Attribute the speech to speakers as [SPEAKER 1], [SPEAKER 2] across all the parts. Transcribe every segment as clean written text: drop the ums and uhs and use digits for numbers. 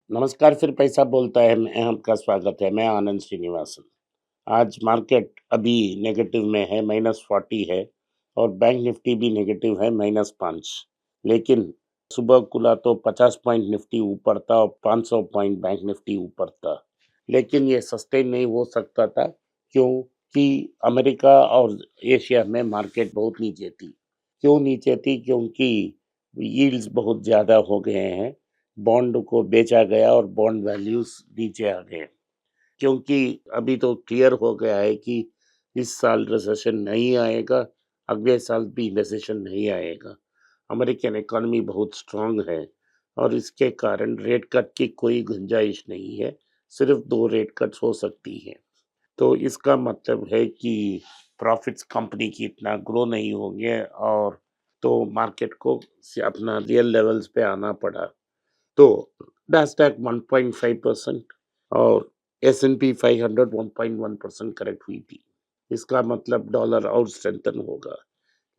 [SPEAKER 1] नमस्कार, फिर पैसा बोलता है में आपका स्वागत है। मैं आनंद श्रीनिवासन। आज मार्केट अभी नेगेटिव में है, -40 है और बैंक निफ्टी भी नेगेटिव है, -5। लेकिन सुबह खुला तो 50 पॉइंट निफ्टी ऊपर था और 500 पॉइंट बैंक निफ्टी ऊपर था। लेकिन ये सस्टेन नहीं हो सकता था, क्योंकि अमेरिका और एशिया में मार्केट बहुत नीचे थी। क्यों नीचे थी? क्योंकि यील्ड्स बहुत ज़्यादा हो गए हैं। बॉन्ड को बेचा गया और बॉन्ड वैल्यूज नीचे आ गए, क्योंकि अभी तो क्लियर हो गया है कि इस साल रिसेशन नहीं आएगा, अगले साल भी रिसेशन नहीं आएगा। अमेरिकन इकोनॉमी बहुत स्ट्रांग है और इसके कारण रेट कट की कोई गुंजाइश नहीं है, सिर्फ 2 रेट कट्स हो सकती है। तो इसका मतलब है कि प्रॉफिट्स कंपनी की इतना ग्रो नहीं होंगे और तो मार्केट को अपना रियल लेवल्स पे आना पड़ा। तो नैस्डैक 1.5% और S&P 500 1.1% करेक्ट हुई थी। इसका मतलब डॉलर और स्ट्रेंथन होगा,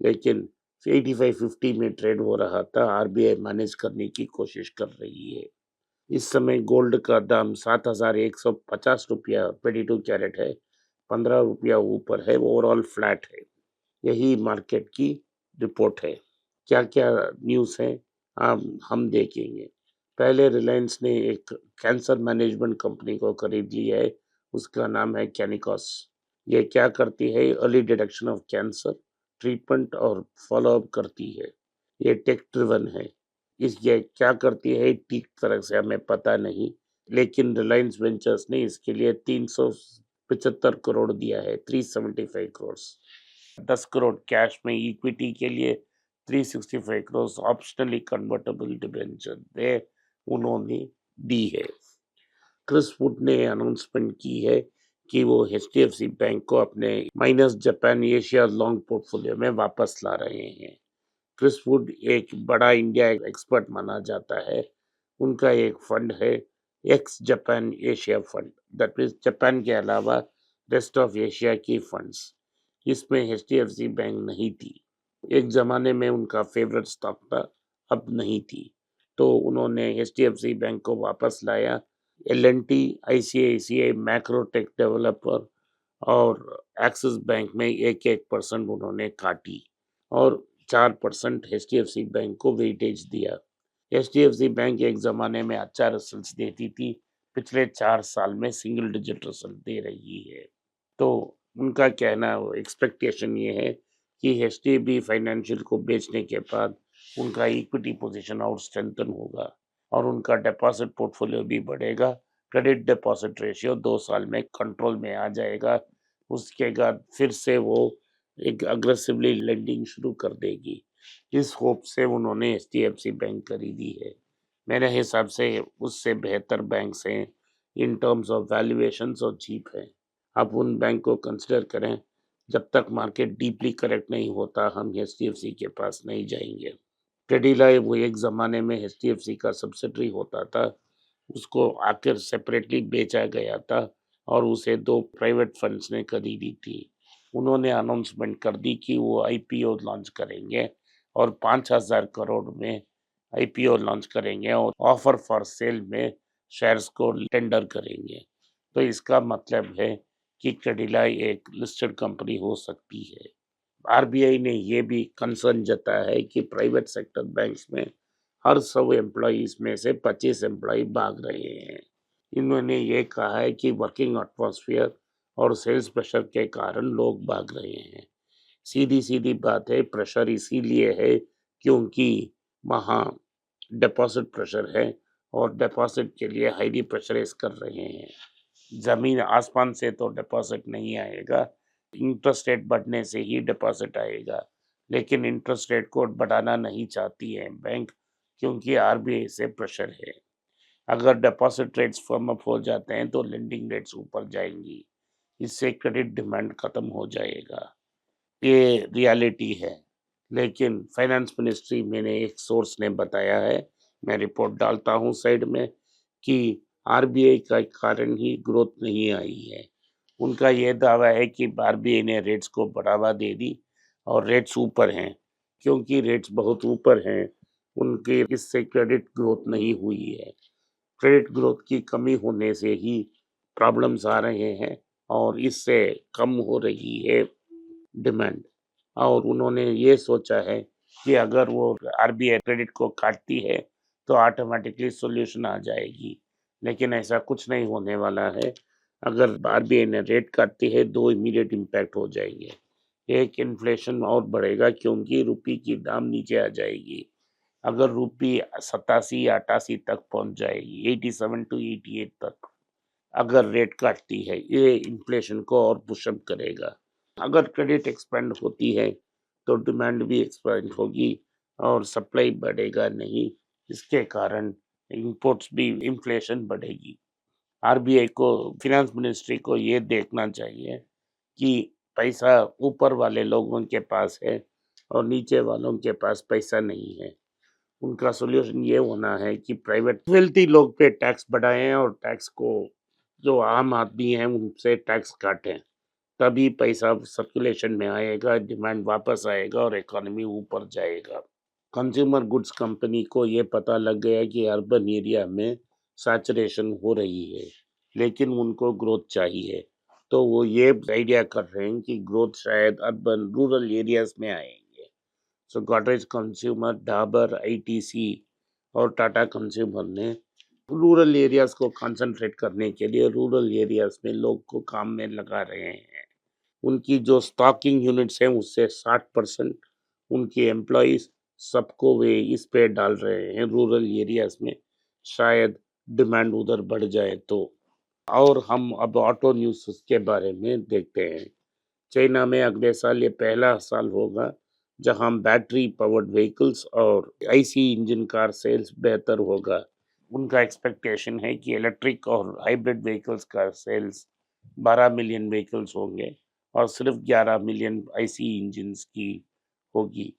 [SPEAKER 1] लेकिन 85-50 में ट्रेड हो रहा था। आरबीआई मैनेज करने की कोशिश कर रही है। इस समय गोल्ड का दाम 7,150 रुपया 22 कैरेट है, 15 रुपया ऊपर है, ओवरऑल फ्लैट है। यही मार्केट की रिपोर्ट है। क्या-क्या न्यूज़ है हम देखेंगे। पहले रिलायंस ने एक कैंसर मैनेजमेंट कंपनी को खरीद लिया है, उसका नाम है कैनिकॉस। ये क्या करती है? Early detection of cancer, treatment और फ़ॉलो-अप करती है। ये टेक ड्रिवन है। इस ये क्या करती है ठीक तरह से हमें पता नहीं, लेकिन रिलायंस वेंचर्स ने इसके लिए 375 करोड़ दिया है, 375 करोड़। 10 करोड़ कैश में इक्विटी के लिए, 365 करोड़ ऑप्शनली कन्वर्टेबल डिबेंचर दे उन्होंने दी है। क्रिस वुड ने अनाउंसमेंट की है कि वो एचडीएफसी बैंक को अपने minus Japan Asia long portfolio में वापस ला रहे हैं। क्रिस वुड एक बड़ा इंडिया एक्सपर्ट माना जाता है। उनका एक फंड है, x Japan Asia fund, that means Japan के अलावा रेस्ट ऑफ एशिया की फंड्स। इसमें एचडीएफसी बैंक नहीं थी। एक ज़माने में उनका फेवरेट स्टॉक था, अब नहीं थी। तो उन्होंने एचडीएफसी बैंक को वापस लाया। एल&टी, आईसीआईसीआई, मैक्रोटेक डेवलपर और एक्सिस बैंक में 1-1% उन्होंने काटी और 4% एचडीएफसी बैंक को वेटेज दिया। एचडीएफसी बैंक एक ज़माने में अच्छा रिजल्ट्स देती थी, पिछले 4 साल में सिंगल डिजिट रिजल्ट दे रही है। तो उनका कहना एक्सपेक्टेशन ये है कि एचडीबी फाइनेंशियल को बेचने के बाद उनका इक्विटी पोजीशन और स्ट्रेंथन होगा और उनका डिपॉजिट पोर्टफोलियो भी बढ़ेगा। क्रेडिट डिपॉजिट रेशियो 2 साल में कंट्रोल में आ जाएगा। उसके बाद फिर से वो एक अग्रेसिवली लेंडिंग शुरू कर देगी। इस होप से उन्होंने एचडीएफसी बैंक खरीदी है। मेरे हिसाब से उससे बेहतर बैंक्स हैं इन टर्म्स ऑफ वैल्यूएशंस और चीप है। आप उन बैंक को कंसिडर करें। जब तक मार्केट डीपली करेक्ट नहीं होता, हम एचडीएफसी के पास नहीं जाएँगे। क्रेडिलाई वो एक ज़माने में एचडीएफसी का सब्सिडियरी होता था, उसको आखिर सेपरेटली बेचा गया था और उसे 2 प्राइवेट फंड्स ने खरीदी थी। उन्होंने अनाउंसमेंट कर दी कि वो आईपीओ लॉन्च करेंगे और 5,000 करोड़ में आईपीओ लॉन्च करेंगे और ऑफर फॉर सेल में शेयर्स को टेंडर करेंगे। तो इसका मतलब है कि क्रेडिलाई एक लिस्टेड कंपनी हो सकती है। आरबीआई ने ये भी कंसर्न जताया है कि प्राइवेट सेक्टर बैंक्स में हर 100 एम्प्लॉइज में से 25 एम्प्लॉय भाग रहे हैं। इन्होंने ये कहा है कि वर्किंग एटमॉस्फेयर और सेल्स प्रेशर के कारण लोग भाग रहे हैं। सीधी-सीधी बात है, प्रेशर इसीलिए है क्योंकि वहाँ डिपॉजिट प्रेशर है और डिपॉजिट के लिए हाईली प्रेशराइज़ कर रहे हैं। ज़मीन आसमान से तो डिपॉजिट नहीं आएगा, इंटरेस्ट रेट बढ़ने से ही डिपॉजिट आएगा। लेकिन इंटरेस्ट रेट को बढ़ाना नहीं चाहती है बैंक, क्योंकि आरबीआई से प्रेशर है। अगर डिपॉजिट रेट्स फर्म अप हो जाते हैं तो लेंडिंग रेट्स ऊपर जाएँगी। इससे क्रेडिट डिमांड खत्म हो जाएगा। ये रियलिटी है। लेकिन फाइनेंस मिनिस्ट्री मैंने एक सोर्स ने बताया है, मैं रिपोर्ट डालता हूँ साइड में, कि आरबीआई का कारण ही ग्रोथ नहीं आई है। उनका ये दावा है कि आरबीआई ने रेट्स को बढ़ावा दे दी और रेट्स ऊपर हैं। क्योंकि रेट्स बहुत ऊपर हैं, उनके इससे क्रेडिट ग्रोथ नहीं हुई है। क्रेडिट ग्रोथ की कमी होने से ही प्रॉब्लम्स आ रहे हैं और इससे कम हो रही है डिमांड। और उन्होंने ये सोचा है कि अगर वो आरबीआई क्रेडिट को काटती है तो ऑटोमेटिकली सॉल्यूशन आ जाएगी, लेकिन ऐसा कुछ नहीं होने वाला है। अगर आरबीआई ने रेट काटती है, दो इमीडिएट इम्पैक्ट हो जाएंगे। एक, इन्फ्लेशन और बढ़ेगा क्योंकि रुपये की दाम नीचे आ जाएगी। अगर रुपये 87 या 88 तक पहुंच जाएगी, 87 टू 88 तक, अगर रेट काटती है, ये इन्फ्लेशन को और पुशअप करेगा। अगर क्रेडिट एक्सपेंड होती है तो डिमांड भी एक्सपेंड होगी और सप्लाई बढ़ेगा नहीं, इसके कारण इंपोर्ट्स भी, इन्फ्लेशन बढ़ेगी। आरबीआई को, फिनेंस मिनिस्ट्री को ये देखना चाहिए कि पैसा ऊपर वाले लोगों के पास है और नीचे वालों के पास पैसा नहीं है। उनका सॉल्यूशन ये होना है कि प्राइवेट वेल्थी लोग पे टैक्स बढ़ाएं और टैक्स को, जो आम आदमी है उनसे टैक्स काटें। तभी पैसा सर्कुलेशन में आएगा, डिमांड वापस आएगा और इकोनॉमी ऊपर जाएगा। कंज्यूमर गुड्स कंपनी को ये पता लग गया कि अर्बन एरिया में सैचुरेशन हो रही है, लेकिन उनको ग्रोथ चाहिए। तो वो ये आइडिया कर रहे हैं कि ग्रोथ शायद अर्बन रूरल एरियाज में आएंगे। सो गॉडरेज कंज्यूमर, डाबर, आईटीसी और टाटा कंज्यूमर ने रूरल एरियाज को कंसंट्रेट करने के लिए रूरल एरियाज में लोग को काम में लगा रहे हैं। उनकी जो स्टॉकिंग यूनिट्स हैं उससे 60% उनके एम्प्लॉइज सबको वे इस पे डाल रहे हैं रूरल एरियाज में, शायद डिमांड उधर बढ़ जाए तो। और हम अब ऑटो न्यूज़ के बारे में देखते हैं। चाइना में अगले साल ये पहला साल होगा जहां बैटरी पावर्ड व्हीकल्स और आईसी इंजन कार सेल्स बेहतर होगा। उनका एक्सपेक्टेशन है कि इलेक्ट्रिक और हाइब्रिड व्हीकल्स का सेल्स 12 मिलियन व्हीकल्स होंगे और सिर्फ 11 मिलियन आईसी इंजन्स की होगी।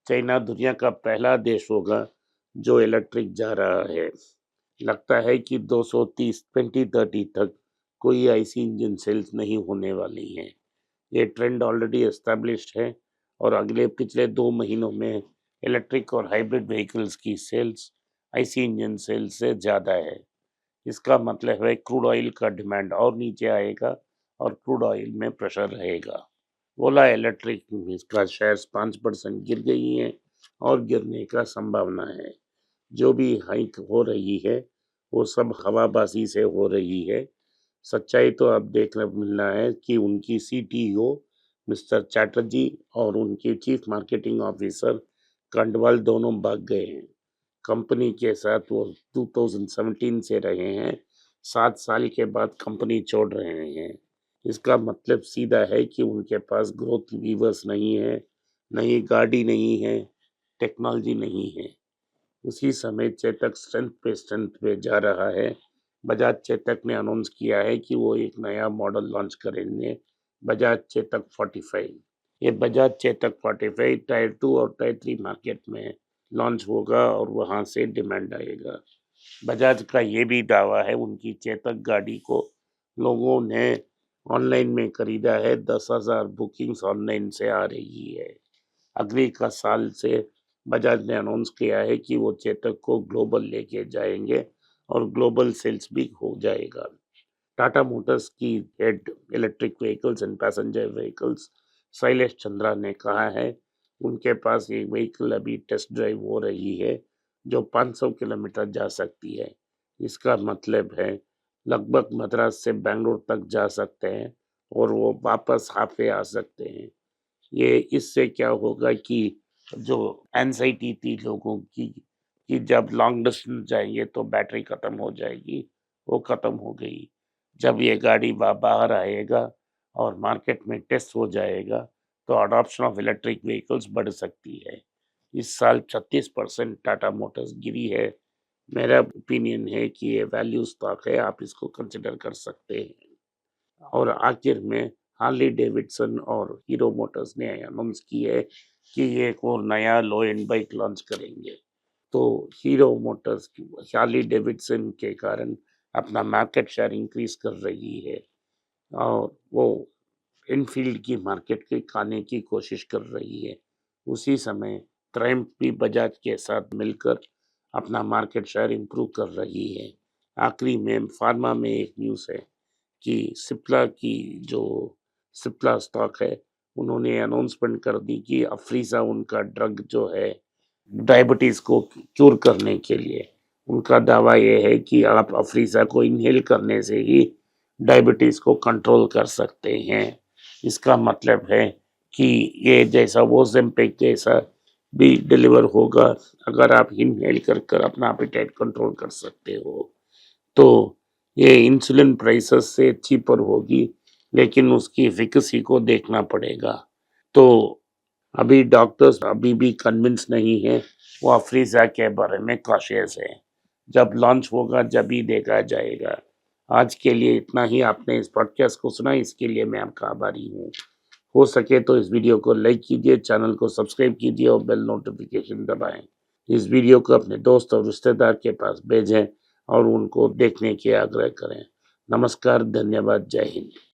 [SPEAKER 1] चाइना दुनिया का पहला देश होगा जो इलेक्ट्रिक जा रहा है। लगता है कि 230 2030 तक कोई आईसी इंजन सेल्स नहीं होने वाली हैं। ये ट्रेंड ऑलरेडी एस्टेब्लिश्ड है और अगले पिछले 2 महीनों में इलेक्ट्रिक और हाइब्रिड व्हीकल्स की सेल्स आईसी इंजन सेल्स से ज़्यादा है। इसका मतलब है क्रूड ऑयल का डिमांड और नीचे आएगा और क्रूड ऑयल में प्रेशर रहेगा। ओला इलेक्ट्रिक इसका शेयर्स 5% गिर गई हैं और गिरने का संभावना है। जो भी हाइक हो रही है वो सब हवाबाजी से हो रही है। सच्चाई तो अब देखने को मिल रहा है कि उनकी सीटीओ मिस्टर चैटर्जी और उनके चीफ मार्केटिंग ऑफिसर कंडवाल दोनों भाग गए हैं। कंपनी के साथ वो 2017 से रहे हैं, 7 साल के बाद कंपनी छोड़ रहे हैं। इसका मतलब सीधा है कि उनके पास ग्रोथ लीवर्स नहीं है, नई गाड़ी नहीं है, टेक्नोलॉजी नहीं है। उसी समय चेतक स्ट्रेंथ पे जा रहा है। बजाज चेतक ने अनाउंस किया है कि वो एक नया मॉडल लॉन्च करेंगे, बजाज चेतक 45। ये बजाज चेतक 45 टायर 2 और टायर 3 मार्केट में लॉन्च होगा और वहां से डिमांड आएगा। बजाज का ये भी दावा है उनकी चेतक गाड़ी को लोगों ने ऑनलाइन में खरीदा है, 10,000 बुकिंग्स ऑनलाइन से आ रही है। अगले का साल से बजाज ने अनाउंस किया है कि वो चेतक को ग्लोबल लेके जाएंगे और ग्लोबल सेल्स भी हो जाएगा। टाटा मोटर्स की head electric vehicles and passenger vehicles Shailesh Chandra ने कहा है उनके पास एक व्हीकल अभी टेस्ट ड्राइव हो रही है जो 500 किलोमीटर जा सकती है। इसका मतलब है लगभग मद्रास से बेंगलोर तक जा सकते हैं और वो वापस हाफे आ सकते हैं। ये इससे क्या होगा कि जो एंजाइटी थी लोगों की कि जब लॉन्ग डिस्टेंस जाएंगे तो बैटरी खत्म हो जाएगी, वो खत्म हो गई। जब ये गाड़ी बाहर आएगा और मार्केट में टेस्ट हो जाएगा तो अडॉप्शन ऑफ इलेक्ट्रिक व्हीकल्स बढ़ सकती है। इस साल 36% टाटा मोटर्स गिरी है। मेरा ओपिनियन है कि ये वैल्यू स्टॉक है, आप इसको कंसिडर कर सकते हैं। और आखिर में हार्ली डेविडसन और हीरो मोटर्स ने अनाउंस की है कि ये एक और नया लो एंड बाइक लॉन्च करेंगे। तो हीरो मोटर्स हार्ली डेविडसन के कारण अपना मार्केट शेयर इंक्रीज कर रही है और वो इनफील्ड की मार्केट के खाने की कोशिश कर रही है। उसी समय ट्रायम्फ भी बजाज के साथ मिलकर अपना मार्केट शेयर इंप्रूव कर रही है। आखिरी में फार्मा में एक न्यूज़ है कि सिप्ला की जो सिप्ला स्टॉक है, उन्होंने अनाउंसमेंट कर दी कि अफ्रीज़ा उनका ड्रग जो है डायबिटीज़ को क्यूर करने के लिए। उनका दावा ये है कि आप अफ्रीज़ा को इन्हेल करने से ही डायबिटीज़ को कंट्रोल कर सकते हैं। इसका मतलब है कि ये जैसा ओज़ेम्पिक जैसा भी डिलीवर होगा, अगर आप इन्हेल कर कर अपना एपेटाइट कंट्रोल कर सकते हो। तो ये इंसुलिन प्राइसेस से चीपर होगी, लेकिन उसकी एफिकेसी को देखना पड़ेगा। तो अभी डॉक्टर्स अभी भी कन्विंस नहीं है, वो अफ्रीज़ा के बारे में कॉशियस है। जब लॉन्च होगा जब ही देखा जाएगा। आज के लिए इतना ही। आपने इस पॉडकास्ट को सुना, इसके लिए मैं आपका आभारी हूँ। हो सके तो इस वीडियो को लाइक कीजिए, चैनल को सब्सक्राइब कीजिए और बेल नोटिफिकेशन दबाएं। इस वीडियो को अपने दोस्त और रिश्तेदार के पास भेजें और उनको देखने की आग्रह करें। नमस्कार, धन्यवाद, जय हिंद।